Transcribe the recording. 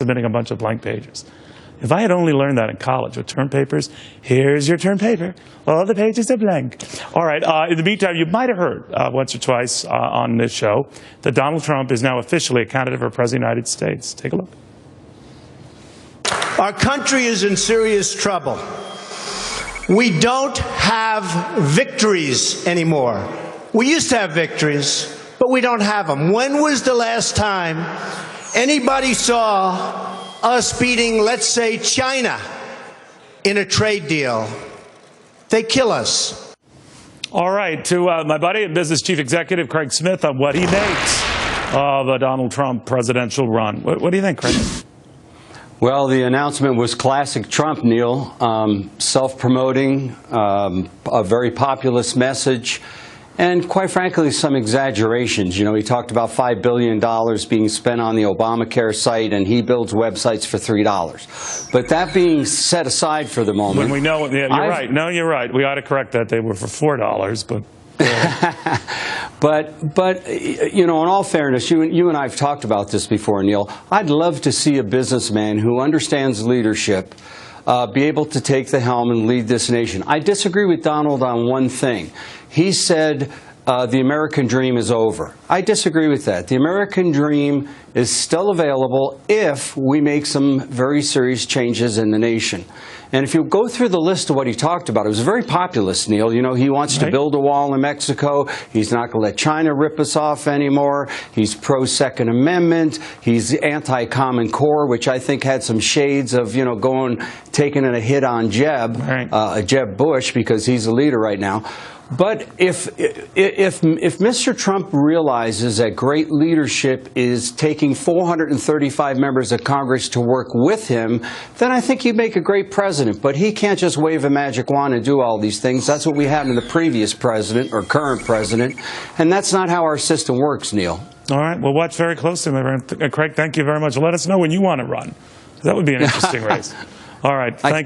submitting a bunch of blank pages. If I had only learned that in college with term papers, here's your term paper. All the pages are blank. All right, in the meantime, you might have heard once or twice on this show that Donald Trump is now officially a candidate for President of the United States. Take a look. Our country is in serious trouble. We don't have victories anymore. We used to have victories, but we don't have them. When was the last time anybody saw us beating, let's say, China in a trade deal? They kill us. All right, to my buddy and business chief executive, Craig Smith, on what he makes of a Donald Trump presidential run. What do you think, Craig? Well, the announcement was classic Trump, Neil. Self-promoting, a very populist message, and quite frankly, some exaggerations. You know, he talked about $5 billion being spent on the Obamacare site, and he builds websites for $3. But that being set aside for the moment. When we know, yeah, you're right. No, you're right. We ought to correct that. They were for $4, but... But you know, in all fairness, you and I have talked about this before, Neil. I'd love to see a businessman who understands leadership be able to take the helm and lead this nation. I disagree with Donald on one thing. He said the American dream is over. I disagree with that. The American dream is still available if we make some very serious changes in the nation. And if you go through the list of what he talked about, it was very populist, Neil. You know, he wants to build a wall in Mexico. He's not going to let China rip us off anymore. He's pro-Second Amendment. He's anti-Common Core, which I think had some shades of, you know, taking a hit on Jeb, Jeb Bush, because he's the leader right now. But if Mr. Trump realizes that great leadership is taking 435 members of Congress to work with him, then I think he'd make a great president. But he can't just wave a magic wand and do all these things. That's what we had in the previous president or current president, and that's not how our system works, Neil. All right, we'll watch very closely, my friend. Craig, thank you very much. Let us know when you want to run. That would be an interesting race. All right, thank you.